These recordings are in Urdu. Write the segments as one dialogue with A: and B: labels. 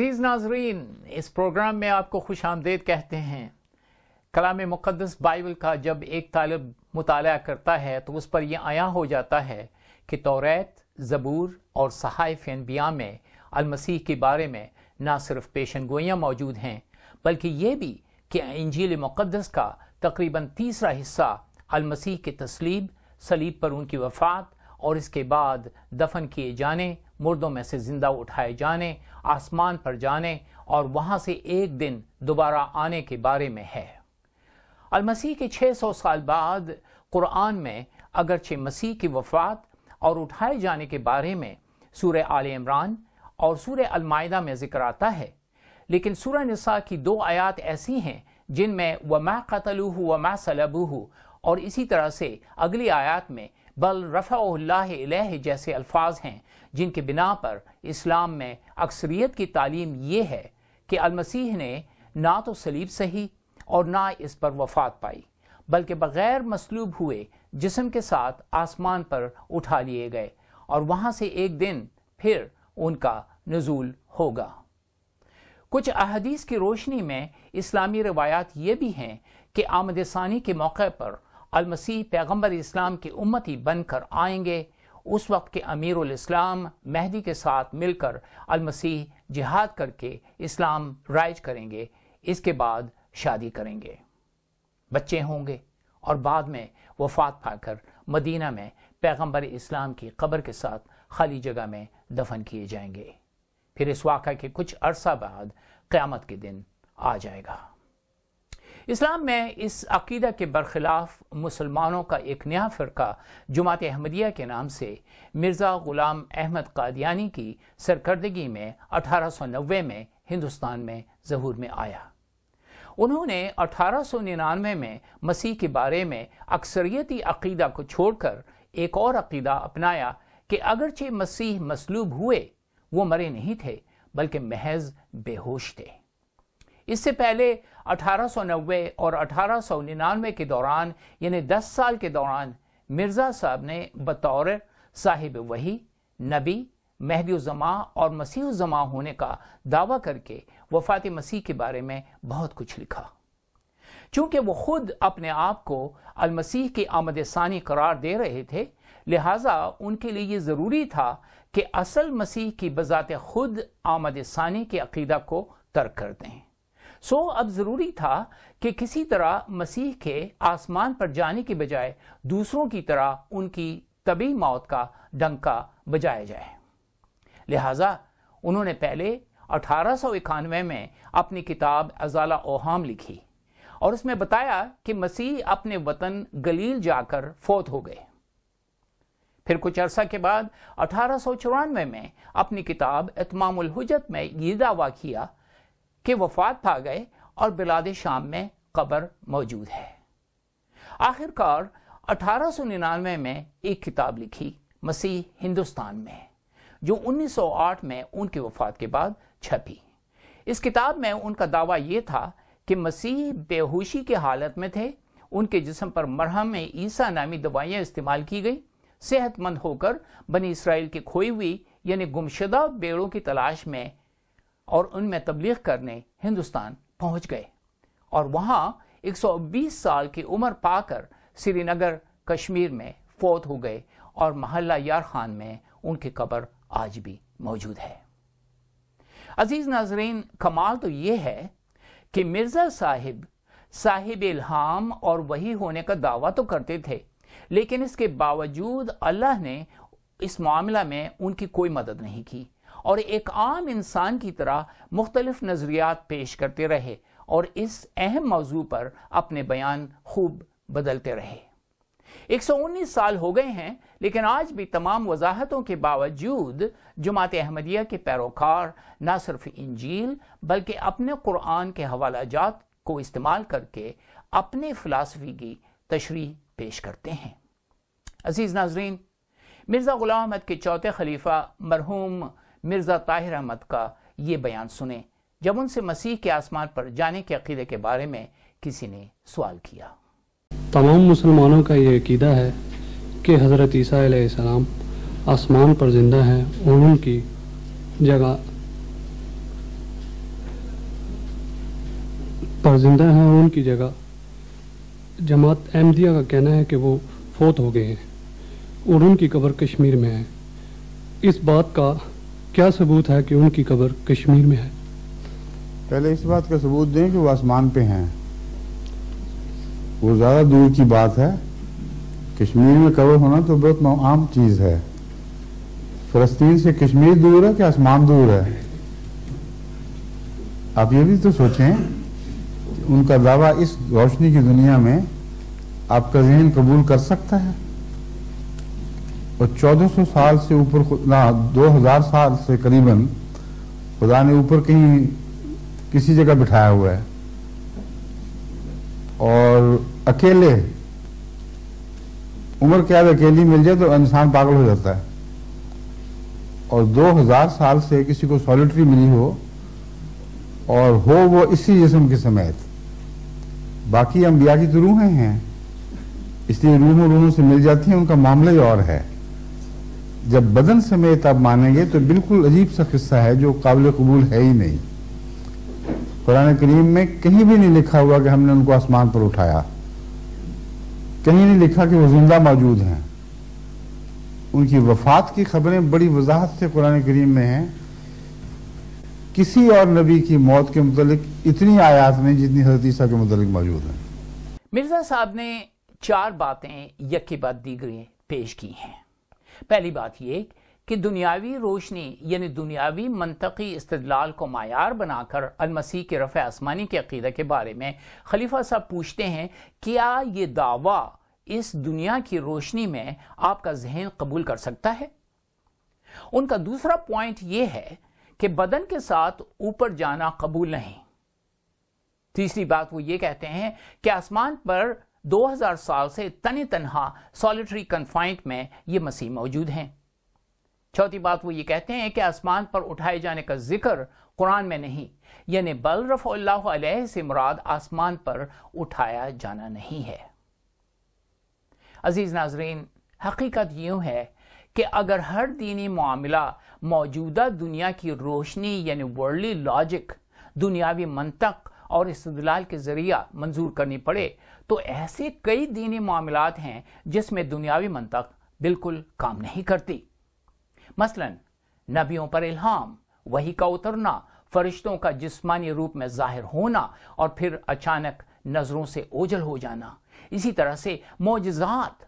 A: عزیز ناظرین، اس پروگرام میں آپ کو خوش آمدید کہتے ہیں۔ کلام مقدس بائبل کا جب ایک طالب مطالعہ کرتا ہے تو اس پر یہ عیاں ہو جاتا ہے کہ توریت، زبور اور صحائف انبیاء میں المسیح کے بارے میں نہ صرف پیشن گوئیاں موجود ہیں بلکہ یہ بھی کہ انجیل مقدس کا تقریباً تیسرا حصہ المسیح کے تصلیب، صلیب پر ان کی وفات اور اس کے بعد دفن کیے جانے، مردوں میں سے زندہ اٹھائے جانے، آسمان پر جانے اور وہاں سے ایک دن دوبارہ آنے کے بارے میں ہے۔ المسیح کے 600 سال بعد قرآن میں اگرچہ مسیح کی وفات اور اٹھائے جانے کے بارے میں سورہ آل عمران اور سورہ المائدہ میں ذکر آتا ہے، لیکن سورہ نساء کی 2 آیات ایسی ہیں جن میں وَمَا قَتَلُوهُ وَمَا صَلَبُوهُ اور اسی طرح سے اگلی آیات میں بل رفعہ اللہ الیہ جیسے الفاظ ہیں، جن کی بنا پر اسلام میں اکثریت کی تعلیم یہ ہے کہ المسیح نے نہ تو صلیب سہی اور نہ اس پر وفات پائی بلکہ بغیر مصلوب ہوئے جسم کے ساتھ آسمان پر اٹھا لیے گئے اور وہاں سے ایک دن پھر ان کا نزول ہوگا۔ کچھ احادیث کی روشنی میں اسلامی روایات یہ بھی ہیں کہ آمد ثانی کے موقع پر المسیح پیغمبر اسلام کی امتی بن کر آئیں گے۔ اس وقت کے امیر الاسلام مہدی کے ساتھ مل کر المسیح جہاد کر کے اسلام رائج کریں گے، اس کے بعد شادی کریں گے، بچے ہوں گے اور بعد میں وفات پا کر مدینہ میں پیغمبر اسلام کی قبر کے ساتھ خالی جگہ میں دفن کیے جائیں گے۔ پھر اس واقعہ کے کچھ عرصہ بعد قیامت کے دن آ جائے گا۔ اسلام میں اس عقیدہ کے برخلاف مسلمانوں کا ایک نیا فرقہ جماعت احمدیہ کے نام سے مرزا غلام احمد قادیانی کی سرکردگی میں 1890 میں ہندوستان میں ظہور میں آیا۔ انہوں نے 1899 میں مسیح کے بارے میں اکثریتی عقیدہ کو چھوڑ کر ایک اور عقیدہ اپنایا کہ اگرچہ مسیح مصلوب ہوئے، وہ مرے نہیں تھے بلکہ محض بے ہوش تھے۔ اس سے پہلے 1890 اور 1899 کے دوران یعنی 10 سال کے دوران مرزا صاحب نے بطور صاحب وحی، نبی، مہدی الزمان اور مسیح الزمان ہونے کا دعویٰ کر کے وفات مسیح کے بارے میں بہت کچھ لکھا۔ چونکہ وہ خود اپنے آپ کو المسیح کی آمد ثانی قرار دے رہے تھے، لہٰذا ان کے لیے یہ ضروری تھا کہ اصل مسیح کی بذات خود آمد ثانی کے عقیدہ کو ترک کر دیں۔ اب ضروری تھا کہ کسی طرح مسیح کے آسمان پر جانے کی بجائے دوسروں کی طرح ان کی طبعی موت کا ڈنکا بجایا جائے۔ لہٰذا انہوں نے پہلے 1891 میں اپنی کتاب ازالہ اوہام لکھی اور اس میں بتایا کہ مسیح اپنے وطن گلیل جا کر فوت ہو گئے۔ پھر کچھ عرصہ کے بعد 1894 میں اپنی کتاب اتمام الحجت میں یہ دعویٰ کیا کہ وفات پا گئے اور بلاد شام میں قبر موجود ہے۔ آخر کار 1899 میں ایک کتاب لکھی مسیح ہندوستان میں، جو 1908 میں ان کی وفات کے بعد چھپی۔ اس کتاب میں ان کا دعویٰ یہ تھا کہ مسیح بے ہوشی کی حالت میں تھے، ان کے جسم پر مرہم عیسیٰ نامی دوائیاں استعمال کی گئی، صحت مند ہو کر بنی اسرائیل کی کھوئی ہوئی یعنی گمشدہ بیڑوں کی تلاش میں اور ان میں تبلیغ کرنے ہندوستان پہنچ گئے اور وہاں 120 سال کی عمر پا کر سری نگر کشمیر میں فوت ہو گئے اور محلہ یار خان میں ان کی قبر آج بھی موجود ہے۔ عزیز ناظرین، کمال تو یہ ہے کہ مرزا صاحب الہام اور وحی ہونے کا دعویٰ تو کرتے تھے، لیکن اس کے باوجود اللہ نے اس معاملہ میں ان کی کوئی مدد نہیں کی اور ایک عام انسان کی طرح مختلف نظریات پیش کرتے رہے اور اس اہم موضوع پر اپنے بیان خوب بدلتے رہے۔ 119 سال ہو گئے ہیں، لیکن آج بھی تمام وضاحتوں کے باوجود جماعت احمدیہ کے پیروکار نہ صرف انجیل بلکہ اپنے قرآن کے حوالہ جات کو استعمال کر کے اپنے فلسفی کی تشریح پیش کرتے ہیں۔ عزیز ناظرین، مرزا غلام احمد کے چوتھے خلیفہ مرحوم مرزا طاہر احمد کا یہ بیان سنیں جب ان سے مسیح کے آسمان پر جانے کے عقیدے کے بارے میں کسی نے سوال کیا۔
B: تمام مسلمانوں کا یہ عقیدہ ہے کہ حضرت عیسیٰ علیہ السلام آسمان پر زندہ ہیں اور ان کی جگہ پر زندہ ہیں اور ان کی جگہ جماعت احمدیہ کا کہنا ہے کہ وہ فوت ہو گئے ہیں اور ان کی قبر کشمیر میں ہے. اس بات کا کیا ثبوت ہے کہ ان کی قبر کشمیر میں ہے؟
C: پہلے اس بات کا ثبوت دیں کہ وہ آسمان پہ ہیں. وہ زیادہ دور کی بات ہے. کشمیر میں قبر ہونا تو بہت عام چیز ہے. فلسطین سے کشمیر دور ہے کہ آسمان دور ہے؟ آپ یہ بھی تو سوچیں. ان کا دعویٰ اس روشنی کی دنیا میں آپ کا ذہن قبول کر سکتا ہے؟ اور 1400 سال سے اوپر 2000 سال سے قریباً خدا نے اوپر کہیں کسی جگہ بٹھایا ہوا ہے اور اکیلے عمر قید اکیلی مل جائے تو انسان پاگل ہو جاتا ہے. اور 2000 سال سے کسی کو سولیٹری ملی ہو اور ہو وہ اسی جسم کے سمیت. باقی انبیاء کی تو روحیں ہیں, اس لیے روحوں سے مل جاتی ہیں, ان کا معاملہ ہی اور ہے. جب بدن سمیت آپ مانیں گے تو بالکل عجیب سا قصہ ہے جو قابل قبول ہے ہی نہیں. قرآن کریم میں کہیں بھی نہیں لکھا ہوا کہ ہم نے ان کو آسمان پر اٹھایا. کہیں نہیں لکھا کہ وہ زندہ موجود ہیں. ان کی وفات کی خبریں بڑی وضاحت سے قرآن کریم میں ہیں. کسی اور نبی کی موت کے متعلق اتنی آیات نہیں جتنی حضرت عیسیٰ کے متعلق موجود ہیں.
A: مرزا صاحب نے 4 باتیں یکے بعد دیگرے پیش کی ہیں. پہلی بات یہ کہ دنیاوی روشنی یعنی دنیاوی منطقی استدلال کو معیار بنا کر المسیح کے رفع آسمانی کے عقیدہ کے بارے میں خلیفہ صاحب پوچھتے ہیں کیا یہ دعویٰ اس دنیا کی روشنی میں آپ کا ذہن قبول کر سکتا ہے؟ ان کا دوسرا پوائنٹ یہ ہے کہ بدن کے ساتھ اوپر جانا قبول نہیں. تیسری بات وہ یہ کہتے ہیں کہ آسمان پر 2000 سال سے تنہا سولیٹری کنفائنٹ میں یہ مسیح موجود ہیں. چوتھی بات وہ یہ کہتے ہیں کہ آسمان پر اٹھائے جانے کا ذکر قرآن میں نہیں, یعنی بل رفع اللہ علیہ سے مراد آسمان پر اٹھایا جانا نہیں ہے. عزیز ناظرین, حقیقت یوں ہے کہ اگر ہر دینی معاملہ موجودہ دنیا کی روشنی یعنی ورلڈلی لاجک, دنیاوی منطق اور استدلال کے ذریعہ منظور کرنی پڑے تو ایسے کئی دینی معاملات ہیں جس میں دنیاوی منطق بالکل کام نہیں کرتی. مثلا نبیوں پر الہام, وحی کا اترنا, فرشتوں کا جسمانی روپ میں ظاہر ہونا اور پھر اچانک نظروں سے اوجھل ہو جانا. اسی طرح سے معجزات.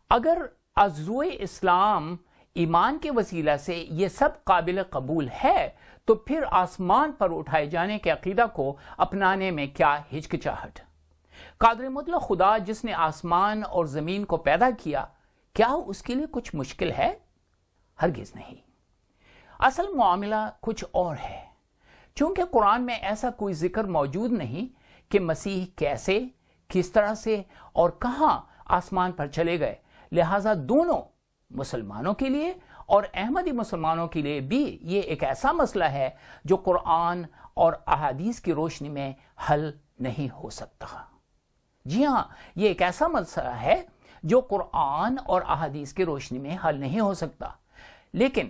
A: اگر از روئے اسلام ایمان کے وسیلہ سے یہ سب قابل قبول ہے تو پھر آسمان پر اٹھائے جانے کے عقیدہ کو اپنانے میں کیا ہچکچاہٹ؟ قادر مطلق خدا جس نے آسمان اور زمین کو پیدا کیا, کیا اس کے لیے کچھ مشکل ہے؟ ہرگز نہیں. اصل معاملہ کچھ اور ہے. چونکہ قرآن میں ایسا کوئی ذکر موجود نہیں کہ مسیح کیسے, کس طرح سے اور کہاں آسمان پر چلے گئے, لہٰذا دونوں مسلمانوں کے لیے اور احمدی مسلمانوں کے لیے بھی یہ ایک ایسا مسئلہ ہے جو قرآن اور احادیث کی روشنی میں حل نہیں ہو سکتا. جی ہاں, یہ ایک ایسا مسئلہ ہے جو قرآن اور احادیث کی روشنی میں حل نہیں ہو سکتا. لیکن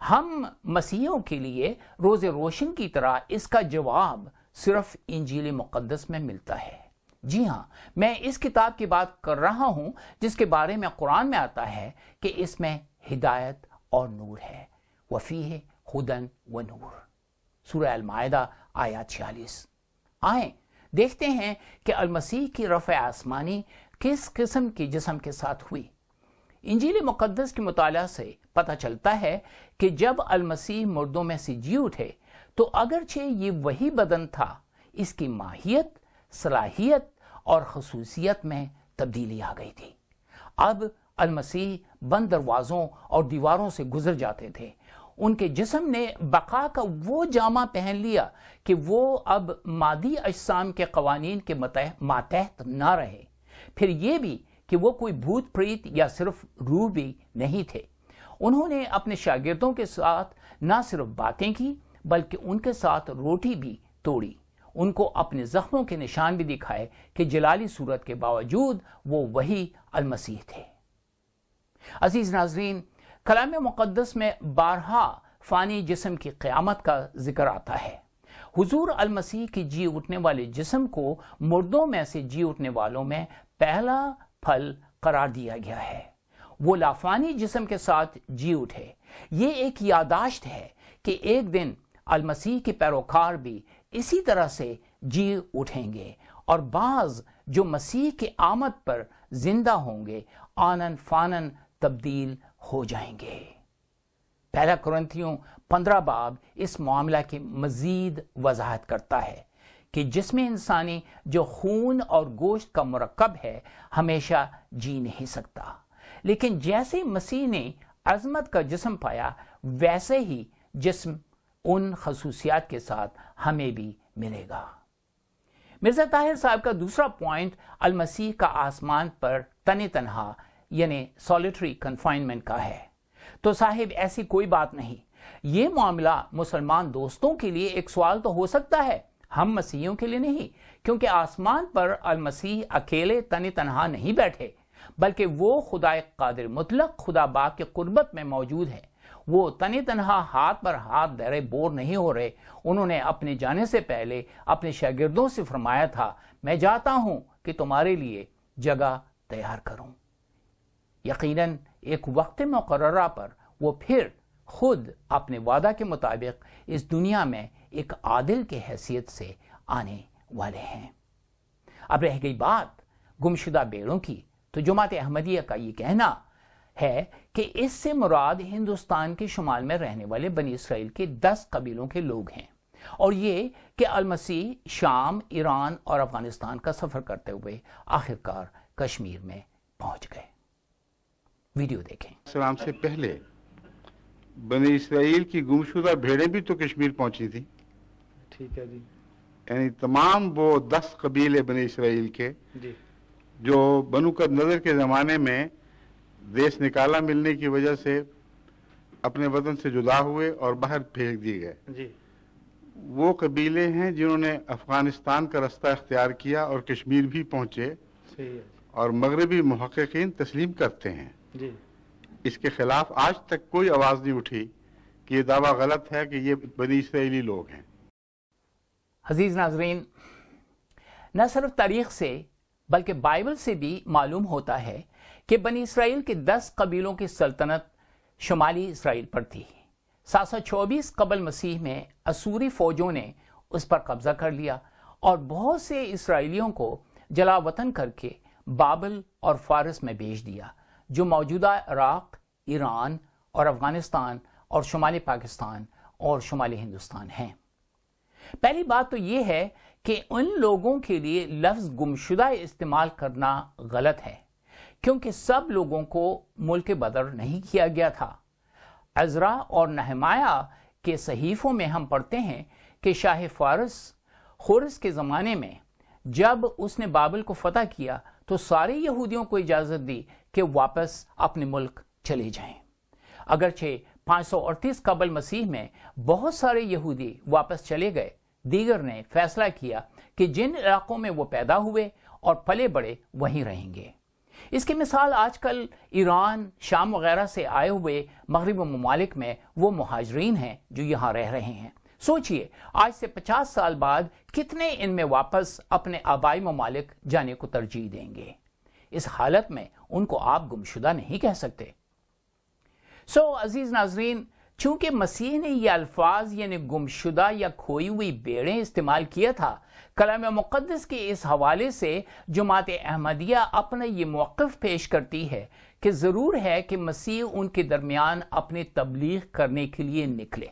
A: ہم مسیحیوں کے لیے روز روشن کی طرح اس کا جواب صرف انجیل مقدس میں ملتا ہے. جی ہاں, میں اس کتاب کی بات کر رہا ہوں جس کے بارے میں قرآن میں آتا ہے کہ اس میں ہدایت اور نور ہے. وفیہ ہدن و نور, سورہ المائدہ آیات 46. آئیں دیکھتے ہیں کہ المسیح کی رفع آسمانی کس قسم کی جسم کے ساتھ ہوئی. انجیل مقدس کے مطالعہ سے پتہ چلتا ہے کہ جب المسیح مردوں میں سے جی اٹھے تو اگرچہ یہ وہی بدن تھا, اس کی ماہیت, صلاحیت اور خصوصیت میں تبدیلی آ گئی تھی. اب المسیح بند دروازوں اور دیواروں سے گزر جاتے تھے. ان کے جسم نے بقا کا وہ جامہ پہن لیا کہ وہ اب مادی اجسام کے قوانین کے ماتحت نہ رہے. پھر یہ بھی کہ وہ کوئی بھوت پریت یا صرف روح بھی نہیں تھے. انہوں نے اپنے شاگردوں کے ساتھ نہ صرف باتیں کی بلکہ ان کے ساتھ روٹی بھی توڑی. ان کو اپنے زخموں کے نشان بھی دکھائے کہ جلالی صورت کے باوجود وہ وہی المسیح تھے. عزیز ناظرین, کلام مقدس میں بارہا فانی جسم کی قیامت کا ذکر آتا ہے حضور المسیح کی جی اٹھنے والے جسم کو مردوں میں سے جی اٹھنے والوں میں پہلا پھل قرار دیا گیا ہے۔ وہ لافانی جسم کے ساتھ جی اٹھے۔ یہ ایک یادداشت ہے کہ ایک دن المسیح کے پیروکار بھی اسی طرح سے جی اٹھیں گے، اور بعض جو مسیح کے آمد پر زندہ ہوں گے آنن فانن تبدیل ہو جائیں گے۔ پہلا کرنتھیوں 15 باب اس معاملہ کی مزید وضاحت کرتا ہے کہ جسم انسانی جو خون اور گوشت کا مرکب ہے ہمیشہ جی نہیں سکتا، لیکن جیسے مسیح نے عظمت کا جسم پایا ویسے ہی جسم ان خصوصیات کے ساتھ ہمیں بھی ملے گا۔ مرزا طاہر صاحب کا دوسرا پوائنٹ المسیح کا آسمان پر تن تنہا یعنی سولیٹری کنفائنمنٹ کا ہے۔ تو صاحب ایسی کوئی بات نہیں۔ یہ معاملہ مسلمان دوستوں کے لیے ایک سوال تو ہو سکتا ہے، ہم مسیحیوں کے لیے نہیں، کیونکہ آسمان پر المسیح اکیلے تن تنہا نہیں بیٹھے، بلکہ وہ خدا قادر مطلق خدا باپ کے قربت میں موجود ہے۔ وہ تن تنہا ہاتھ پر ہاتھ دھرے بور نہیں ہو رہے۔ انہوں نے اپنے جانے سے پہلے اپنے شاگردوں سے فرمایا تھا، میں جاتا ہوں کہ تمہارے لیے جگہ تیار کروں۔ یقیناً ایک وقت مقررہ پر وہ پھر خود اپنے وعدہ کے مطابق اس دنیا میں ایک عادل کی حیثیت سے آنے والے ہیں۔ اب رہ گئی بات گمشدہ بیڑوں کی، تو جماعت احمدیہ کا یہ کہنا ہے کہ اس سے مراد ہندوستان کے شمال میں رہنے والے بنی اسرائیل کے 10 قبیلوں کے لوگ ہیں، اور یہ کہ المسیح شام، ایران اور افغانستان کا سفر کرتے ہوئے آخرکار کشمیر میں پہنچ گئے۔ ویڈیو دیکھیں۔
C: اسلام سے پہلے بنی اسرائیل کی گمشدہ بھیڑیں بھی تو کشمیر پہنچی تھی۔
B: ٹھیک ہے جی۔
C: یعنی تمام وہ 10 قبیلے بنی اسرائیل کے
B: جی
C: جو بنو قد نظر کے زمانے میں دیش نکالا ملنے کی وجہ سے اپنے وطن سے جدا ہوئے اور باہر پھینک دیے گئے،
B: جی
C: وہ قبیلے ہیں جنہوں نے افغانستان کا رستہ اختیار کیا اور کشمیر بھی پہنچے،
B: صحیح ہے
C: اور مغربی محققین تسلیم کرتے ہیں۔
B: جی۔
C: اس کے خلاف آج تک کوئی آواز نہیں اٹھی کہ یہ دعویٰ غلط ہے کہ یہ بنی اسرائیلی لوگ ہیں۔
A: عزیز ناظرین، نہ صرف تاریخ سے بلکہ بائبل سے بھی معلوم ہوتا ہے کہ بنی اسرائیل کے 10 قبیلوں کی سلطنت شمالی اسرائیل پر تھی۔ 724 قبل مسیح میں اسوری فوجوں نے اس پر قبضہ کر لیا اور بہت سے اسرائیلیوں کو جلا وطن کر کے بابل اور فارس میں بھیج دیا، جو موجودہ عراق، ایران اور افغانستان اور شمالی پاکستان اور شمالی ہندوستان ہیں۔ پہلی بات تو یہ ہے کہ ان لوگوں کے لیے لفظ گمشدہ استعمال کرنا غلط ہے، کیونکہ سب لوگوں کو ملک بدر نہیں کیا گیا تھا۔ عزرا اور نہمایہ کے صحیفوں میں ہم پڑھتے ہیں کہ شاہ فارس خورس کے زمانے میں جب اس نے بابل کو فتح کیا تو سارے یہودیوں کو اجازت دی کہ واپس اپنے ملک چلے جائیں۔ اگرچہ 538 قبل مسیح میں بہت سارے یہودی واپس چلے گئے، دیگر نے فیصلہ کیا کہ جن علاقوں میں وہ پیدا ہوئے اور پلے بڑے وہیں رہیں گے۔ اس کی مثال آج کل ایران، شام وغیرہ سے آئے ہوئے مغربی ممالک میں وہ مہاجرین ہیں جو یہاں رہ رہے ہیں۔ سوچئے آج سے 50 سال بعد کتنے ان میں واپس اپنے آبائی ممالک جانے کو ترجیح دیں گے؟ اس حالت میں ان کو آپ گمشدہ نہیں کہہ سکتے۔ عزیز ناظرین، چونکہ مسیح نے یہ الفاظ یعنی گمشدہ یا کھوئی ہوئی بیڑیں استعمال کیا تھا، کلام مقدس کے اس حوالے سے جماعت احمدیہ اپنا یہ موقف پیش کرتی ہے کہ ضرور ہے کہ مسیح ان کے درمیان اپنی تبلیغ کرنے کے لیے نکلے۔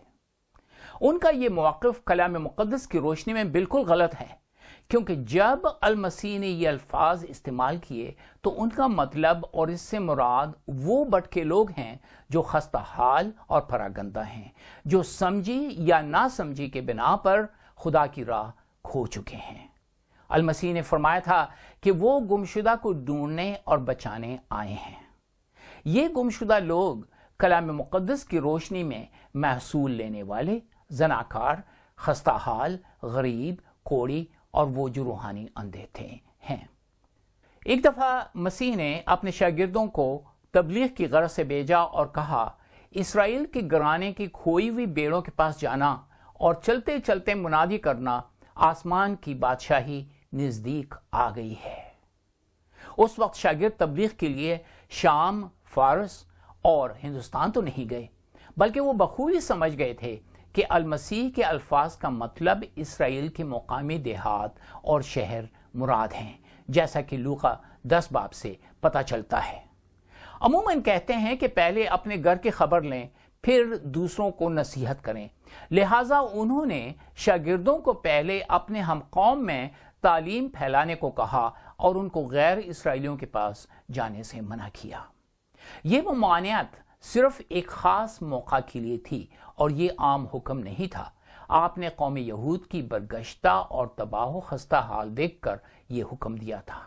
A: ان کا یہ موقف کلام مقدس کی روشنی میں بالکل غلط ہے، کیونکہ جب المسیح نے یہ الفاظ استعمال کیے تو ان کا مطلب اور اس سے مراد وہ بٹکے لوگ ہیں جو خستہ حال اور پراگندہ ہیں، جو سمجھی یا نہ سمجھی کے بنا پر خدا کی راہ کھو چکے ہیں۔ المسیح نے فرمایا تھا کہ وہ گمشدہ کو ڈھونڈنے اور بچانے آئے ہیں۔ یہ گمشدہ لوگ کلام مقدس کی روشنی میں محصول لینے والے، زناکار، خستہ حال، غریب، کوڑی اور وہ جو روحانی اندھے تھے ہیں۔ ایک دفعہ مسیح نے اپنے شاگردوں کو تبلیغ کی غرض سے بھیجا اور کہا، اسرائیل کے گھرانے کی کھوئی ہوئی بیڑوں کے پاس جانا اور چلتے چلتے منادی کرنا، آسمان کی بادشاہی نزدیک آ گئی ہے۔ اس وقت شاگرد تبلیغ کے لیے شام، فارس اور ہندوستان تو نہیں گئے، بلکہ وہ بخوبی سمجھ گئے تھے کہ المسیح کے الفاظ کا مطلب اسرائیل کے مقامی دیہات اور شہر مراد ہیں، جیسا کہ لوقا 10 باب سے پتہ چلتا ہے۔ عموماً کہتے ہیں کہ پہلے اپنے گھر کی خبر لیں، پھر دوسروں کو نصیحت کریں، لہٰذا انہوں نے شاگردوں کو پہلے اپنے ہم قوم میں تعلیم پھیلانے کو کہا اور ان کو غیر اسرائیلیوں کے پاس جانے سے منع کیا۔ یہ ممانعت صرف ایک خاص موقع کے لیے تھی اور یہ عام حکم نہیں تھا۔ آپ نے قوم یہود کی برگشتہ اور تباہ و خستہ حال دیکھ کر یہ حکم دیا تھا۔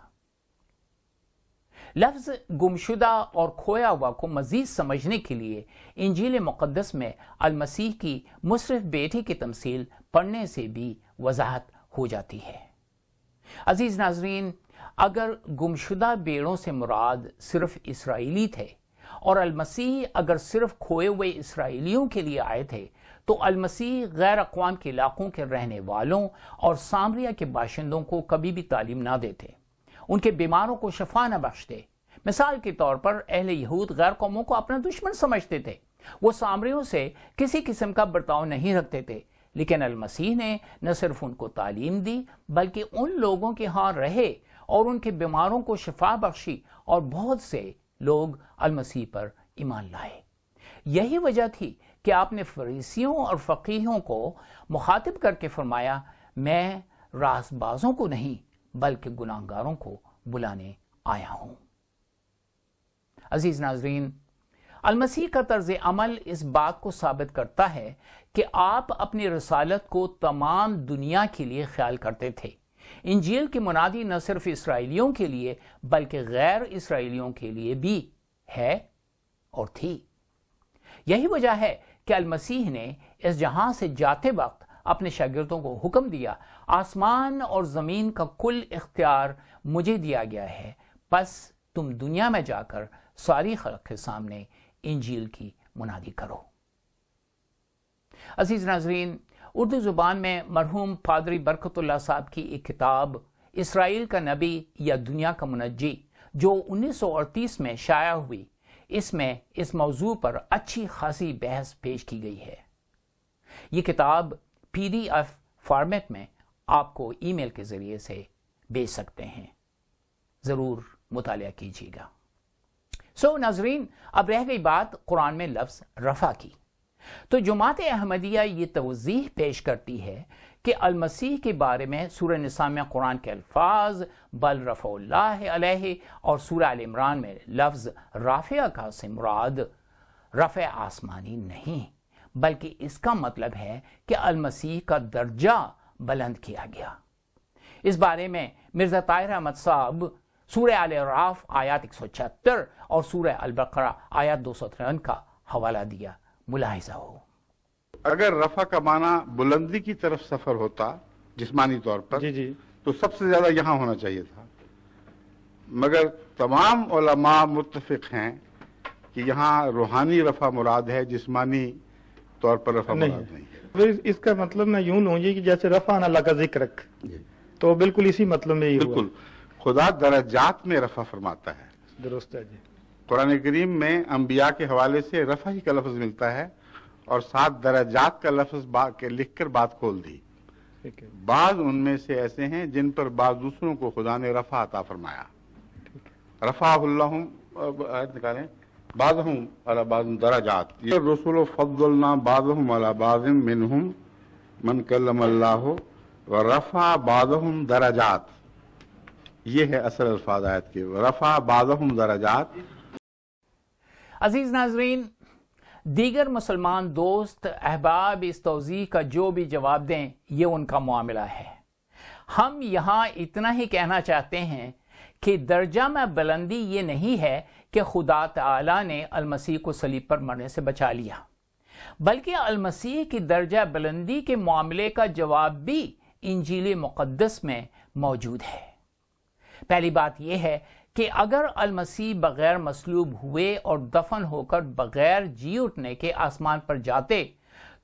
A: لفظ گمشدہ اور کھویا ہوا کو مزید سمجھنے کے لیے انجیل مقدس میں المسیح کی مصرف بیٹی کی تمثیل پڑھنے سے بھی وضاحت ہو جاتی ہے۔ عزیز ناظرین، اگر گمشدہ بیڑوں سے مراد صرف اسرائیلی تھے اور المسیح اگر صرف کھوئے ہوئے اسرائیلیوں کے لیے آئے تھے، تو المسیح غیر اقوام کے علاقوں کے رہنے والوں اور سامریہ کے باشندوں کو کبھی بھی تعلیم نہ دیتے، ان کے بیماروں کو شفا نہ بخشتے۔ مثال کے طور پر اہل یہود غیر قوموں کو اپنا دشمن سمجھتے تھے، وہ سامریوں سے کسی قسم کا برتاؤ نہیں رکھتے تھے، لیکن المسیح نے نہ صرف ان کو تعلیم دی بلکہ ان لوگوں کے ہاں رہے اور ان کے بیماروں کو شفا بخشی، اور بہت سے لوگ المسیح پر ایمان لائے۔ یہی وجہ تھی کہ آپ نے فریسیوں اور فقیہوں کو مخاطب کر کے فرمایا، میں راست بازوں کو نہیں بلکہ گناہگاروں کو بلانے آیا ہوں۔ عزیز ناظرین، المسیح کا طرز عمل اس بات کو ثابت کرتا ہے کہ آپ اپنی رسالت کو تمام دنیا کے لیے خیال کرتے تھے۔ انجیل کی منادی نہ صرف اسرائیلیوں کے لیے بلکہ غیر اسرائیلیوں کے لیے بھی ہے اور تھی۔ یہی وجہ ہے کہ المسیح نے اس جہاں سے جاتے وقت اپنے شاگردوں کو حکم دیا، آسمان اور زمین کا کل اختیار مجھے دیا گیا ہے، پس تم دنیا میں جا کر ساری خلق کے سامنے انجیل کی منادی کرو۔ عزیز ناظرین، اردو زبان میں مرحوم پادری برکت اللہ صاحب کی ایک کتاب اسرائیل کا نبی یا دنیا کا منجی جو 1938 میں شائع ہوئی، اس میں اس موضوع پر اچھی خاصی بحث پیش کی گئی ہے۔ یہ کتاب PDF فارمیٹ میں آپ کو ای میل کے ذریعے سے بھیج سکتے ہیں، ضرور مطالعہ کیجیے گا۔ ناظرین، اب رہ گئی بات قرآن میں لفظ رفع کی، تو جماعت احمدیہ یہ توضیح پیش کرتی ہے کہ المسیح کے بارے میں سورہ نساء میں قرآن کے الفاظ بل رفع اللہ علیہ اور سورہ آل عمران میں لفظ رافع کا سے مراد رفع آسمانی نہیں، بلکہ اس کا مطلب ہے کہ المسیح کا درجہ بلند کیا گیا۔ اس بارے میں مرزا طاہر احمد صاحب سورہ آل اعراف آیات 176 اور سورہ البقرہ آیات 253 کا حوالہ دیا، ملاحظہ ہو۔
D: اگر رفع کا معنی بلندی کی طرف سفر ہوتا جسمانی طور پر تو سب سے زیادہ یہاں ہونا چاہیے تھا، مگر تمام علماء متفق ہیں کہ یہاں روحانی رفع مراد ہے، جسمانی طور پر رفع مراد نہیں ہے۔
E: اس کا مطلب میں یوں لوں کہ جیسے رفع اللہ کا ذکر رکھ، تو بالکل اسی مطلب میں ہی
D: بالکل خدا درجات میں رفع فرماتا ہے۔
E: درست ہے جی۔
D: قرآن کریم میں انبیاء کے حوالے سے رفع ہی کا لفظ ملتا ہے اور 7 درجات کا لفظ لکھ کر بات کھول دی۔ بعض ان میں سے ایسے ہیں جن پر بعض دوسروں کو خدا نے رفع عطا فرمایا۔ رفع اللہم، آیت نکالیں، بعضہم علی بعض درجات، یہ رسول فضلنا بعضہم علی بعض منہم من کلم اللہ ورفع بعضہم درجات، یہ ہے اصل الفاظ آیت کے، رفع بعضہم درجات۔
A: عزیز ناظرین، دیگر مسلمان دوست احباب اس توضیح کا جو بھی جواب دیں، یہ ان کا معاملہ ہے۔ ہم یہاں اتنا ہی کہنا چاہتے ہیں کہ درجہ میں بلندی یہ نہیں ہے کہ خدا تعالی نے المسیح کو صلیب پر مرنے سے بچا لیا، بلکہ المسیح کی درجہ بلندی کے معاملے کا جواب بھی انجیل مقدس میں موجود ہے۔ پہلی بات یہ ہے کہ اگر المسیح بغیر مصلوب ہوئے اور دفن ہو کر بغیر جی اٹھنے کے آسمان پر جاتے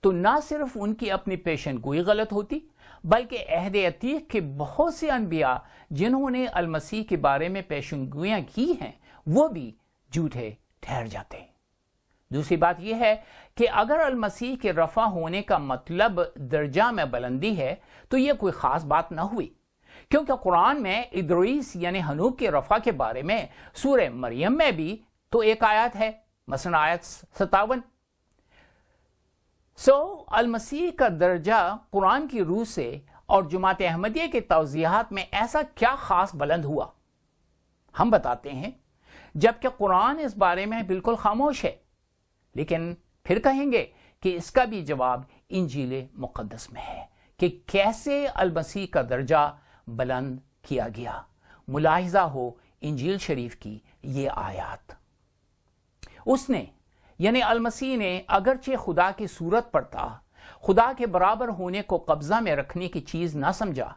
A: تو نہ صرف ان کی اپنی پیشن گوئی غلط ہوتی بلکہ عہد عتیق کے بہت سے انبیاء جنہوں نے المسیح کے بارے میں پیشن گوئیاں کی ہیں وہ بھی جھوٹے ٹھہر جاتے ہیں۔ دوسری بات یہ ہے کہ اگر المسیح کے رفع ہونے کا مطلب درجہ میں بلندی ہے تو یہ کوئی خاص بات نہ ہوئی، کیونکہ قرآن میں ادریس یعنی حنوک کے رفع کے بارے میں سورہ مریم میں بھی تو ایک آیت ہے، مثلا آیت 57۔ المسیح کا درجہ قرآن کی روح سے اور جماعت احمدیہ کے توضیحات میں ایسا کیا خاص بلند ہوا؟ ہم بتاتے ہیں، جبکہ قرآن اس بارے میں بالکل خاموش ہے، لیکن پھر کہیں گے کہ اس کا بھی جواب انجیل مقدس میں ہے کہ کیسے المسیح کا درجہ بلند کیا گیا۔ ملاحظہ ہو انجیل شریف کی یہ آیات۔ اس نے یعنی المسیح نے اگرچہ خدا کی صورت پر تھا، خدا کے برابر ہونے کو قبضہ میں رکھنے کی چیز نہ سمجھا،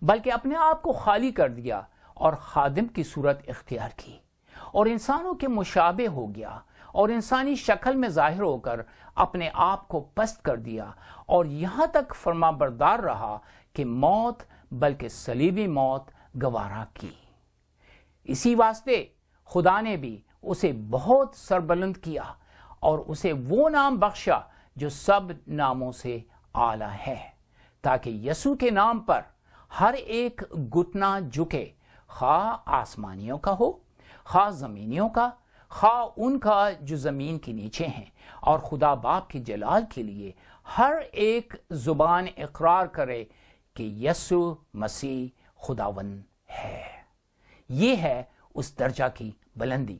A: بلکہ اپنے آپ کو خالی کر دیا اور خادم کی صورت اختیار کی اور انسانوں کے مشابہ ہو گیا اور انسانی شکل میں ظاہر ہو کر اپنے آپ کو پست کر دیا اور یہاں تک فرما بردار رہا کہ موت بلکہ صلیبی موت گوارا کی۔ اسی واسطے خدا نے بھی اسے بہت سربلند کیا اور اسے وہ نام بخشا جو سب ناموں سے اعلیٰ ہے، تاکہ یسوع کے نام پر ہر ایک گھٹنا جھکے، خواہ آسمانیوں کا ہو، خواہ زمینیوں کا، خواہ ان کا جو زمین کے نیچے ہیں، اور خدا باپ کی جلال کے لیے ہر ایک زبان اقرار کرے کہ یسوع مسیح خداوند ہے۔ یہ ہے اس درجہ کی بلندی۔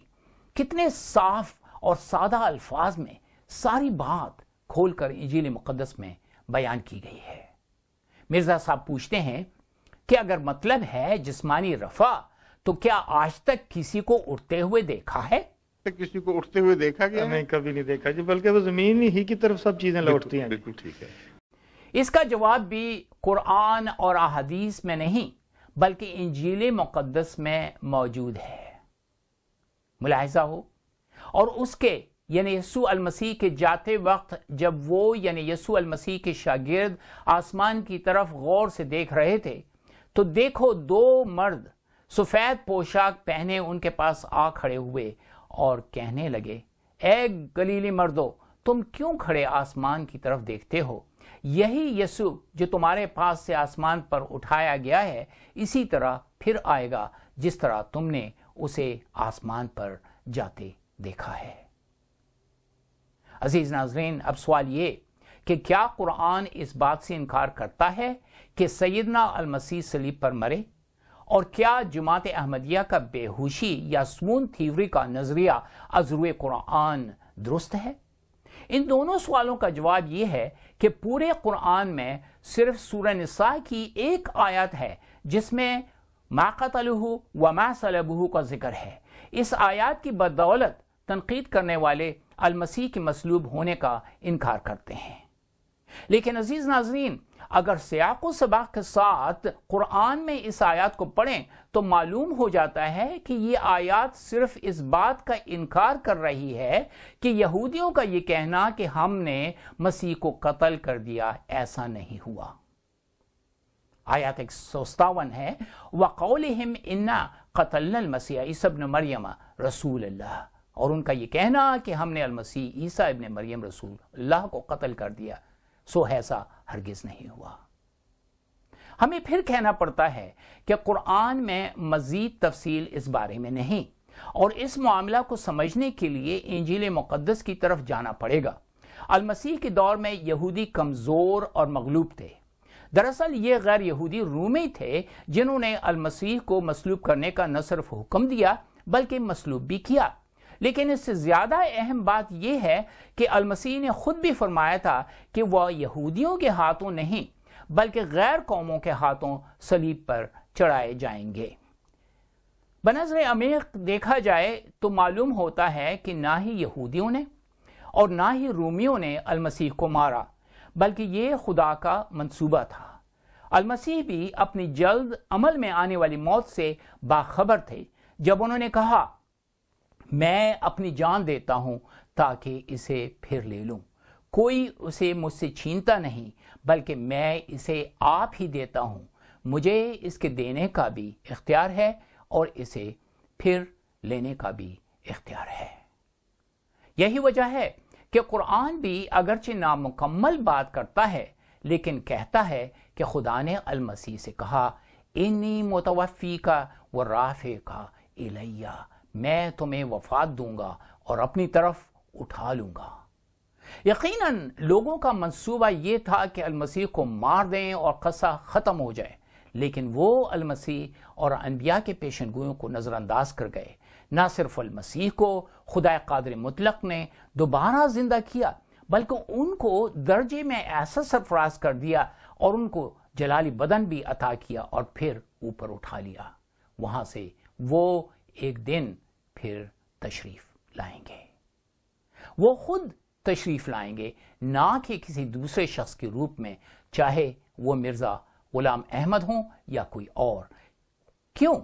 A: کتنے صاف اور سادہ الفاظ میں ساری بات کھول کر انجیل مقدس میں بیان کی گئی ہے۔ مرزا صاحب پوچھتے ہیں کہ اگر مطلب ہے جسمانی رفع تو کیا آج تک کسی کو اٹھتے ہوئے دیکھا ہے؟
D: کسی کو اٹھتے ہوئے دیکھا گیا؟
E: نہیں، کبھی نہیں دیکھا جی، بلکہ وہ زمین ہی کی طرف سب چیزیں لوٹتی ہیں۔
D: بالکل ٹھیک ہے۔
A: اس کا جواب بھی قرآن اور احادیث میں نہیں بلکہ انجیل مقدس میں موجود ہے۔ ملاحظہ ہو، اور اس کے یعنی یسوع المسیح کے جاتے وقت جب وہ یعنی یسوع المسیح کے شاگرد آسمان کی طرف غور سے دیکھ رہے تھے تو دیکھو دو مرد سفید پوشاک پہنے ان کے پاس آ کھڑے ہوئے اور کہنے لگے، اے گلیلی مردو، تم کیوں کھڑے آسمان کی طرف دیکھتے ہو؟ یہی یسوع جو تمہارے پاس سے آسمان پر اٹھایا گیا ہے اسی طرح پھر آئے گا جس طرح تم نے اسے آسمان پر جاتے دیکھا ہے۔ عزیز ناظرین، اب سوال یہ کہ کیا قرآن اس بات سے انکار کرتا ہے کہ سیدنا المسیح صلیب پر مرے؟ اور کیا جماعت احمدیہ کا بے ہوشی یا سمون تھیوری کا نظریہ از روئے قرآن درست ہے؟ ان دونوں سوالوں کا جواب یہ ہے کہ پورے قرآن میں صرف سورہ نساء کی ایک آیت ہے جس میں ما قتلوہ وما صلبوہ کا ذکر ہے۔ اس آیات کی بدولت تنقید کرنے والے المسیح کے مصلوب ہونے کا انکار کرتے ہیں۔ لیکن عزیز ناظرین، اگر سیاق و سباق کے ساتھ قرآن میں اس آیات کو پڑھیں تو معلوم ہو جاتا ہے کہ یہ آیات صرف اس بات کا انکار کر رہی ہے کہ یہودیوں کا یہ کہنا کہ ہم نے مسیح کو قتل کر دیا ایسا نہیں ہوا۔ آیات 157 ہے وَقَوْلِهِمْ إِنَّا قَتَلْنَا الْمَسِيحَ عِيسَى ابْنَ مَرْيَمَ رسول اللہ، اور ان کا یہ کہنا کہ ہم نے المسیح عیسیٰ ابن مریم رسول اللہ کو قتل کر دیا، سو ایسا ہرگز نہیں ہوا۔ ہمیں پھر کہنا پڑتا ہے کہ قرآن میں مزید تفصیل اس بارے میں نہیں، اور اس معاملہ کو سمجھنے کے لیے انجیل مقدس کی طرف جانا پڑے گا۔ المسیح کے دور میں یہودی کمزور اور مغلوب تھے۔ دراصل یہ غیر یہودی رومی تھے جنہوں نے المسیح کو مصلوب کرنے کا نہ صرف حکم دیا بلکہ مصلوب بھی کیا۔ لیکن اس سے زیادہ اہم بات یہ ہے کہ المسیح نے خود بھی فرمایا تھا کہ وہ یہودیوں کے ہاتھوں نہیں بلکہ غیر قوموں کے ہاتھوں صلیب پر چڑھائے جائیں گے۔ بنظر عمیق دیکھا جائے تو معلوم ہوتا ہے کہ نہ ہی یہودیوں نے اور نہ ہی رومیوں نے المسیح کو مارا، بلکہ یہ خدا کا منصوبہ تھا۔ المسیح بھی اپنی جلد عمل میں آنے والی موت سے باخبر تھے جب انہوں نے کہا، میں اپنی جان دیتا ہوں تاکہ اسے پھر لے لوں۔ کوئی اسے مجھ سے چھینتا نہیں بلکہ میں اسے آپ ہی دیتا ہوں، مجھے اس کے دینے کا بھی اختیار ہے اور اسے پھر لینے کا بھی اختیار ہے۔ یہی وجہ ہے کہ قرآن بھی اگرچہ نامکمل بات کرتا ہے لیکن کہتا ہے کہ خدا نے المسیح سے کہا انی متوفیک و رافعک الیہ، میں تمہیں وفات دوں گا اور اپنی طرف اٹھا لوں گا۔ یقیناً لوگوں کا منصوبہ یہ تھا کہ المسیح کو مار دیں اور قصہ ختم ہو جائے، لیکن وہ المسیح اور انبیاء کے پیشن گوئیوں کو نظر انداز کر گئے۔ نہ صرف المسیح کو خدا قادر مطلق نے دوبارہ زندہ کیا بلکہ ان کو درجے میں ایسا سرفراز کر دیا اور ان کو جلالی بدن بھی عطا کیا اور پھر اوپر اٹھا لیا۔ وہاں سے وہ ایک دن پھر تشریف لائیں گے، وہ خود تشریف لائیں گے، نہ کہ کسی دوسرے شخص کے روپ میں، چاہے وہ مرزا غلام احمد ہوں یا کوئی اور۔ کیوں؟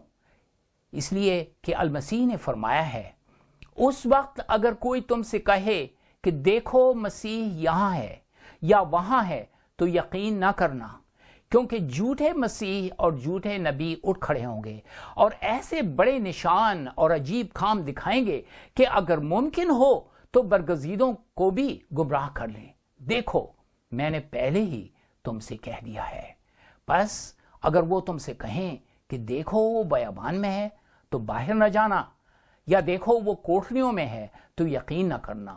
A: اس لیے کہ المسیح نے فرمایا ہے اس وقت اگر کوئی تم سے کہے کہ دیکھو مسیح یہاں ہے یا وہاں ہے تو یقین نہ کرنا، کیونکہ جھوٹے مسیح اور جھوٹے نبی اٹھ کھڑے ہوں گے اور ایسے بڑے نشان اور عجیب کام دکھائیں گے کہ اگر ممکن ہو تو برگزیدوں کو بھی گمراہ کر لیں۔ دیکھو میں نے پہلے ہی تم سے کہہ دیا ہے۔ بس اگر وہ تم سے کہیں کہ دیکھو وہ بیابان میں ہے تو باہر نہ جانا، یا دیکھو وہ کوٹھریوں میں ہے تو یقین نہ کرنا،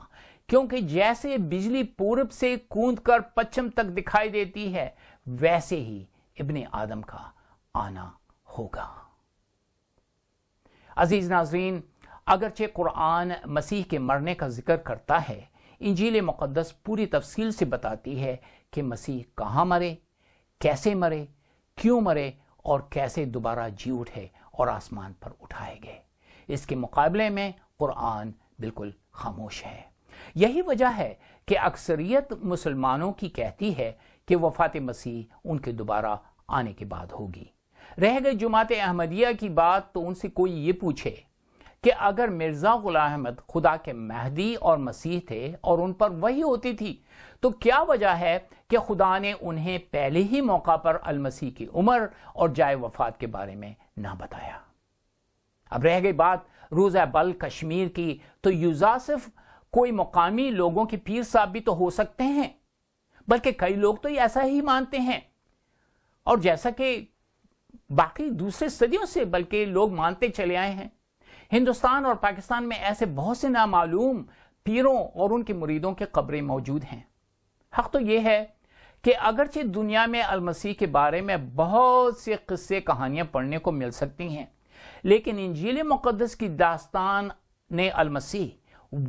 A: کیونکہ جیسے بجلی پورب سے کوند کر پچھم تک دکھائی دیتی ہے ویسے ہی ابن آدم کا آنا ہوگا۔ عزیز ناظرین، اگرچہ قرآن مسیح کے مرنے کا ذکر کرتا ہے، انجیل مقدس پوری تفصیل سے بتاتی ہے کہ مسیح کہاں مرے، کیسے مرے، کیوں مرے اور کیسے دوبارہ جی اٹھے اور آسمان پر اٹھائے گئے۔ اس کے مقابلے میں قرآن بالکل خاموش ہے۔ یہی وجہ ہے کہ اکثریت مسلمانوں کی کہتی ہے کہ وفات مسیح ان کے دوبارہ آنے کے بعد ہوگی۔ رہ گئی جماعت احمدیہ کی بات تو ان سے کوئی یہ پوچھے کہ اگر مرزا غلام احمد خدا کے مہدی اور مسیح تھے اور ان پر وحی ہوتی تھی تو کیا وجہ ہے کہ خدا نے انہیں پہلے ہی موقع پر المسیح کی عمر اور جائے وفات کے بارے میں نہ بتایا؟ اب رہ گئی بات روزہ بل کشمیر کی، تو یوزاسف کوئی مقامی لوگوں کے پیر صاحب بھی تو ہو سکتے ہیں، بلکہ کئی لوگ تو ایسا ہی مانتے ہیں، اور جیسا کہ باقی دوسرے صدیوں سے بلکہ لوگ مانتے چلے آئے ہیں۔ ہندوستان اور پاکستان میں ایسے بہت سے نامعلوم پیروں اور ان کے مریدوں کے قبریں موجود ہیں۔ حق تو یہ ہے کہ اگرچہ دنیا میں المسیح کے بارے میں بہت سے قصے کہانیاں پڑھنے کو مل سکتی ہیں، لیکن انجیل مقدس کی داستان نے المسیح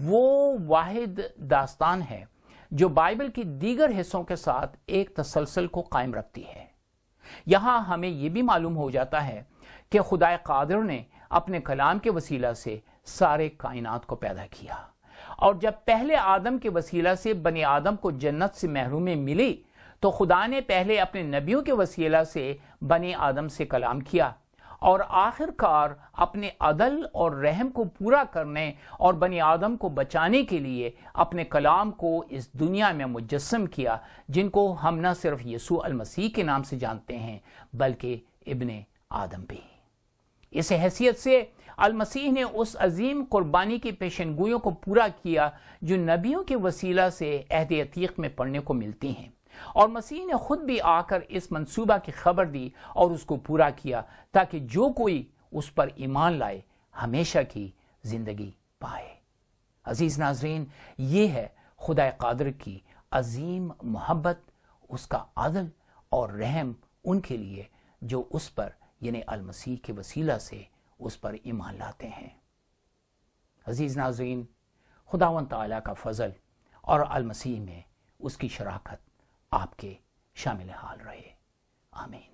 A: وہ واحد داستان ہے جو بائبل کی دیگر حصوں کے ساتھ ایک تسلسل کو قائم رکھتی ہے۔ یہاں ہمیں یہ بھی معلوم ہو جاتا ہے کہ خدا قادر نے اپنے کلام کے وسیلہ سے سارے کائنات کو پیدا کیا، اور جب پہلے آدم کے وسیلہ سے بنی آدم کو جنت سے محرومی ملی تو خدا نے پہلے اپنے نبیوں کے وسیلہ سے بنی آدم سے کلام کیا، اور آخر کار اپنے عدل اور رحم کو پورا کرنے اور بنی آدم کو بچانے کے لیے اپنے کلام کو اس دنیا میں مجسم کیا، جن کو ہم نہ صرف یسوع المسیح کے نام سے جانتے ہیں بلکہ ابن آدم بھی۔ اس حیثیت سے المسیح نے اس عظیم قربانی کی پیشن گوئیوں کو پورا کیا جو نبیوں کے وسیلہ سے عہد عتیق میں پڑھنے کو ملتی ہیں، اور مسیح نے خود بھی آ کر اس منصوبہ کی خبر دی اور اس کو پورا کیا تاکہ جو کوئی اس پر ایمان لائے ہمیشہ کی زندگی پائے۔ عزیز ناظرین، یہ ہے خدا قادر کی عظیم محبت، اس کا عدل اور رحم ان کے لیے جو اس پر یعنی المسیح کے وسیلہ سے اس پر ایمان لاتے ہیں۔ عزیز ناظرین، خداوند تعالیٰ کا فضل اور المسیح میں اس کی شراکت آپ کے شامل حال رہے۔ آمین۔